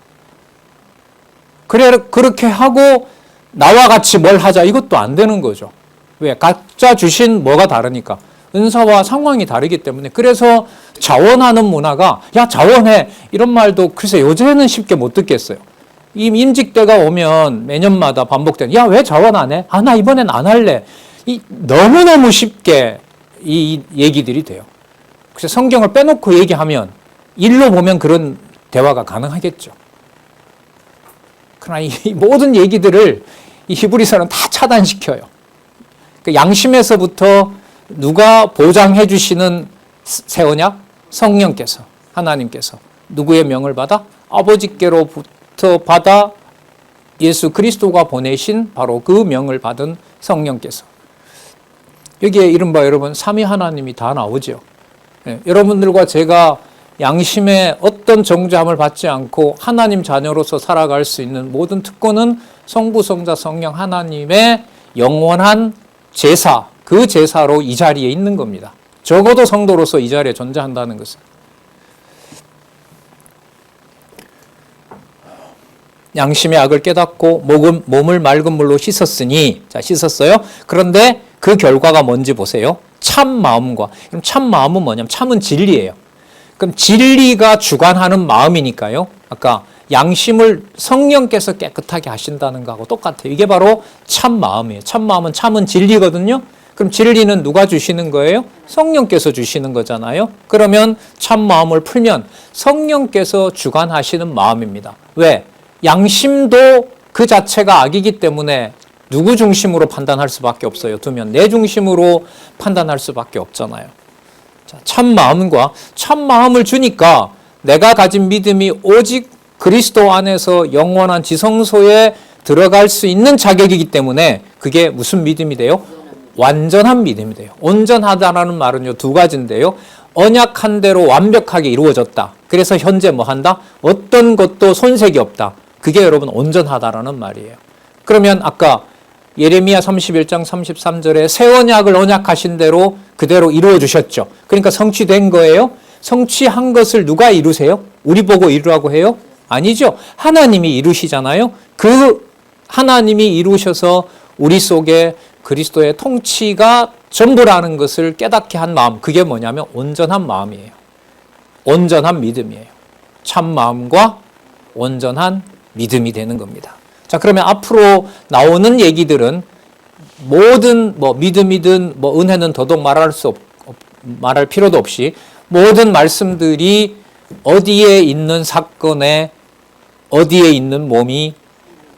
[SPEAKER 1] 그렇게 하고 나와 같이 뭘 하자 이것도 안 되는 거죠. 왜? 각자 주신 뭐가 다르니까. 은사와 상황이 다르기 때문에. 그래서 자원하는 문화가 야 자원해 이런 말도 글쎄 요새는 쉽게 못 듣겠어요. 이 임직대가 오면 매년마다 반복되는 야 왜 자원 안 해? 아 나 이번엔 안 할래. 너무너무 쉽게 이 얘기들이 돼요. 그래서 성경을 빼놓고 얘기하면 일로 보면 그런 대화가 가능하겠죠. 그러나 이 모든 얘기들을 이 히브리서는 다 차단시켜요. 그 양심에서부터 누가 보장해 주시는 새 언약? 성령께서, 하나님께서. 누구의 명을 받아? 아버지께로부터 받아 예수 그리스도가 보내신 바로 그 명을 받은 성령께서. 여기에 이른바 여러분 삼위 하나님이 다 나오죠. 네, 여러분들과 제가 양심의 어떤 정죄함을 받지 않고 하나님 자녀로서 살아갈 수 있는 모든 특권은 성부, 성자, 성령 하나님의 영원한 제사, 그 제사로 이 자리에 있는 겁니다. 적어도 성도로서 이 자리에 존재한다는 것은. 양심의 악을 깨닫고 몸을 맑은 물로 씻었으니, 자, 씻었어요. 그런데 그 결과가 뭔지 보세요. 참 마음과. 그럼 참 마음은 뭐냐면 참은 진리예요. 그럼 진리가 주관하는 마음이니까요. 아까 양심을 성령께서 깨끗하게 하신다는 거하고 똑같아요. 이게 바로 참 마음이에요. 참 마음은 참은 진리거든요. 그럼 진리는 누가 주시는 거예요? 성령께서 주시는 거잖아요. 그러면 참 마음을 풀면 성령께서 주관하시는 마음입니다. 왜? 양심도 그 자체가 악이기 때문에 누구 중심으로 판단할 수밖에 없어요. 두면 내 중심으로 판단할 수밖에 없잖아요. 자, 참 마음과 참 마음을 주니까 내가 가진 믿음이 오직 그리스도 안에서 영원한 지성소에 들어갈 수 있는 자격이기 때문에 그게 무슨 믿음이 돼요? 완전한 믿음이 돼요. 온전하다라는 말은요, 두 가지인데요. 언약한 대로 완벽하게 이루어졌다. 그래서 현재 뭐 한다? 어떤 것도 손색이 없다. 그게 여러분 온전하다라는 말이에요. 그러면 아까 예레미야 31장 33절에 새 언약을 언약하신 대로 그대로 이루어 주셨죠. 그러니까 성취된 거예요. 성취한 것을 누가 이루세요? 우리 보고 이루라고 해요? 아니죠. 하나님이 이루시잖아요. 그 하나님이 이루셔서 우리 속에 그리스도의 통치가 전부라는 것을 깨닫게 한 마음, 그게 뭐냐면 온전한 마음이에요. 온전한 믿음이에요. 참 마음과 온전한 믿음이 되는 겁니다. 자, 그러면 앞으로 나오는 얘기들은 모든 믿음이든 은혜는 더더욱 말할 필요도 없이 모든 말씀들이 어디에 있는 사건에 어디에 있는 몸이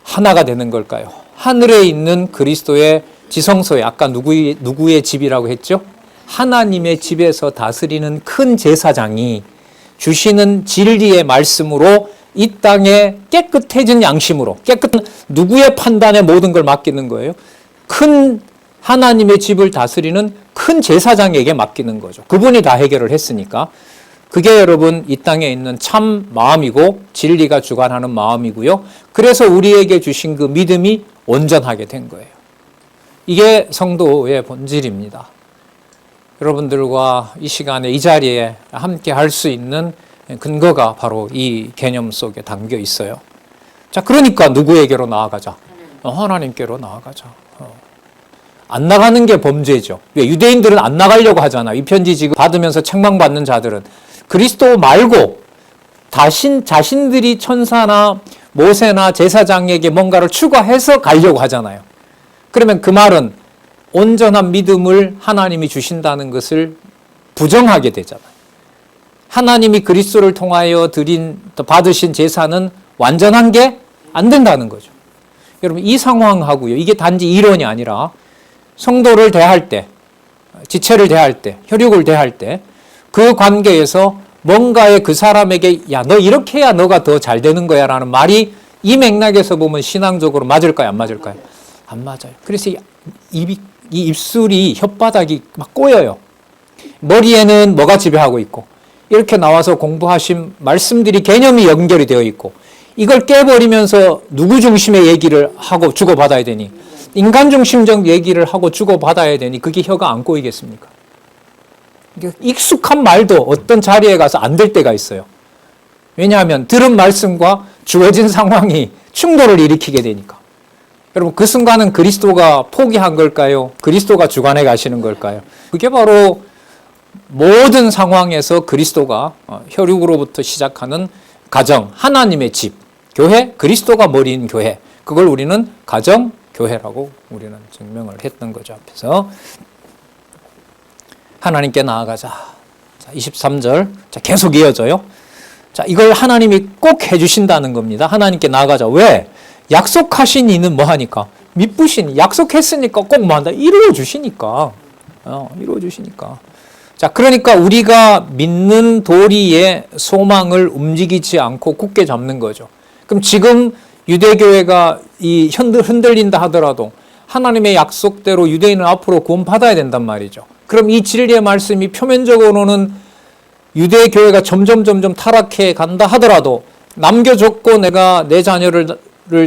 [SPEAKER 1] 하나가 되는 걸까요? 하늘에 있는 그리스도의 지성소에, 아까 누구의 집이라고 했죠? 하나님의 집에서 다스리는 큰 제사장이 주시는 진리의 말씀으로 이 땅에 깨끗해진 양심으로, 깨끗한 누구의 판단에 모든 걸 맡기는 거예요? 큰 하나님의 집을 다스리는 큰 제사장에게 맡기는 거죠. 그분이 다 해결을 했으니까. 그게 여러분 이 땅에 있는 참 마음이고 진리가 주관하는 마음이고요. 그래서 우리에게 주신 그 믿음이 온전하게 된 거예요. 이게 성도의 본질입니다. 여러분들과 이 시간에 이 자리에 함께 할 수 있는 근거가 바로 이 개념 속에 담겨 있어요. 자, 그러니까 누구에게로 나아가자? 하나님께로 나아가자. 안 나가는 게 범죄죠. 왜? 유대인들은 안 나가려고 하잖아. 이 편지 지금 받으면서 책망받는 자들은 그리스도 말고 자신들이 천사나 모세나 제사장에게 뭔가를 추가해서 가려고 하잖아요. 그러면 그 말은 온전한 믿음을 하나님이 주신다는 것을 부정하게 되잖아요. 하나님이 그리스도를 통하여 받으신 제사는 완전한 게 안 된다는 거죠. 여러분, 이 상황하고요, 이게 단지 이론이 아니라 성도를 대할 때, 지체를 대할 때, 혈육을 대할 때 그 관계에서 뭔가에 그 사람에게 야, 너 이렇게 해야 너가 더 잘 되는 거야 라는 말이 이 맥락에서 보면 신앙적으로 맞을까요? 안 맞을까요? 안 맞아요. 그래서 이 입술이, 혓바닥이 막 꼬여요. 머리에는 뭐가 지배하고 있고, 이렇게 나와서 공부하신 말씀들이 개념이 연결이 되어 있고, 이걸 깨버리면서 누구 중심의 얘기를 하고 주고받아야 되니, 인간 중심적 얘기를 하고 주고받아야 되니 그게 혀가 안 꼬이겠습니까? 익숙한 말도 어떤 자리에 가서 안 될 때가 있어요. 왜냐하면 들은 말씀과 주어진 상황이 충돌을 일으키게 되니까. 여러분, 그 순간은 그리스도가 포기한 걸까요? 그리스도가 주관해 가시는 걸까요? 그게 바로 모든 상황에서 그리스도가 혈육으로부터 시작하는 가정, 하나님의 집, 교회, 그리스도가 머리인 교회, 그걸 우리는 가정, 교회라고 우리는 증명을 했던 거죠. 앞에서 하나님께 나아가자. 자, 23절. 자, 계속 이어져요. 자, 이걸 하나님이 꼭 해주신다는 겁니다. 하나님께 나아가자. 왜? 약속하신 이는 뭐 하니까? 미쁘신, 약속했으니까 꼭 뭐 한다? 이루어 주시니까. 이루어 주시니까. 자, 그러니까 우리가 믿는 도리의 소망을 움직이지 않고 굳게 잡는 거죠. 그럼 지금 유대교회가 흔들린다 하더라도 하나님의 약속대로 유대인은 앞으로 구원받아야 된단 말이죠. 그럼 이 진리의 말씀이 표면적으로는 유대교회가 점점 타락해 간다 하더라도 남겨줬고 내가 내 자녀를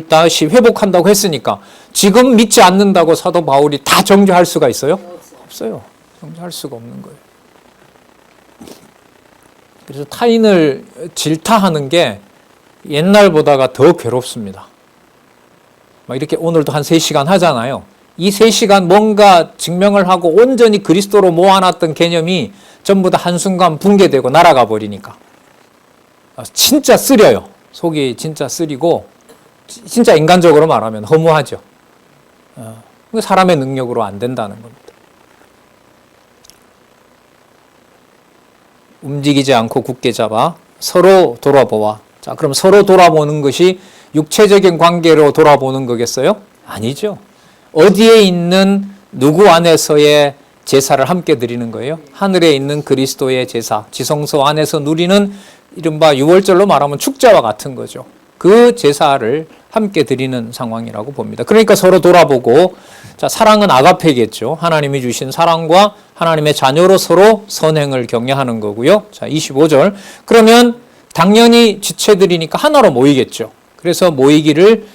[SPEAKER 1] 다시 회복한다고 했으니까 지금 믿지 않는다고 사도 바울이 다 정죄할 수가 있어요? 없어요. 정죄할 수가 없는 거예요. 그래서 타인을 질타하는 게 옛날보다가 더 괴롭습니다. 막 이렇게 오늘도 한 3시간 하잖아요. 이 3시간 뭔가 증명을 하고 온전히 그리스도로 모아놨던 개념이 전부 다 한순간 붕괴되고 날아가 버리니까. 진짜 쓰려요. 속이 진짜 쓰리고, 진짜 인간적으로 말하면 허무하죠. 사람의 능력으로 안 된다는 겁니다. 움직이지 않고 굳게 잡아 서로 돌아보아. 자, 그럼 서로 돌아보는 것이 육체적인 관계로 돌아보는 거겠어요? 아니죠. 어디에 있는 누구 안에서의 제사를 함께 드리는 거예요? 하늘에 있는 그리스도의 제사, 지성소 안에서 누리는 이른바 유월절로 말하면 축제와 같은 거죠. 그 제사를 함께 드리는 상황이라고 봅니다. 그러니까 서로 돌아보고, 자, 사랑은 아가페겠죠. 하나님이 주신 사랑과 하나님의 자녀로 서로 선행을 격려하는 거고요. 자, 25절. 그러면 당연히 지체들이니까 하나로 모이겠죠. 그래서 모이기를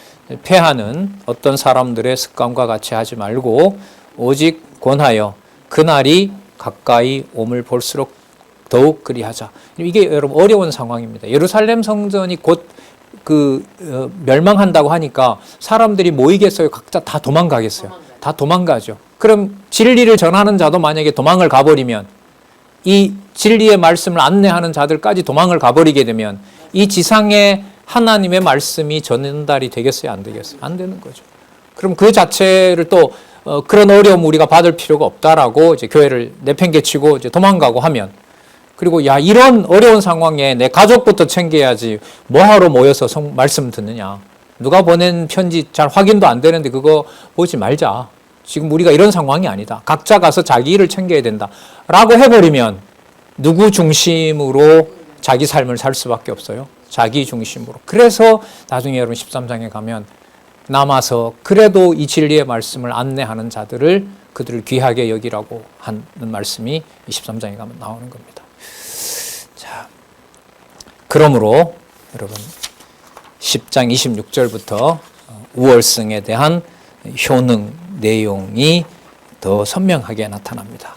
[SPEAKER 1] 패하는 어떤 사람들의 습관과 같이 하지 말고 오직 권하여 그날이 가까이 옴을 볼수록 더욱 그리하자. 이게 여러분 어려운 상황입니다. 예루살렘 성전이 곧 멸망한다고 하니까 사람들이 모이겠어요? 각자 다 도망가겠어요? 다 도망가죠. 그럼 진리를 전하는 자도 만약에 도망을 가버리면, 이 진리의 말씀을 안내하는 자들까지 도망을 가버리게 되면 이 지상에 하나님의 말씀이 전달이 되겠어요? 안 되겠어요? 안 되는 거죠. 그럼 그 자체를 또 그런 어려움 우리가 받을 필요가 없다라고 이제 교회를 내팽개치고 이제 도망가고 하면, 그리고 야, 이런 어려운 상황에 내 가족부터 챙겨야지 뭐하러 모여서 말씀 듣느냐. 누가 보낸 편지 잘 확인도 안 되는데 그거 보지 말자. 지금 우리가 이런 상황이 아니다. 각자 가서 자기 일을 챙겨야 된다. 라고 해버리면 누구 중심으로 자기 삶을 살 수밖에 없어요? 자기 중심으로. 그래서 나중에 여러분 13장에 가면 남아서 그래도 이 진리의 말씀을 안내하는 자들을 그들을 귀하게 여기라고 하는 말씀이 23장에 가면 나오는 겁니다. 자, 그러므로 여러분 10장 26절부터 우월성에 대한 효능 내용이 더 선명하게 나타납니다.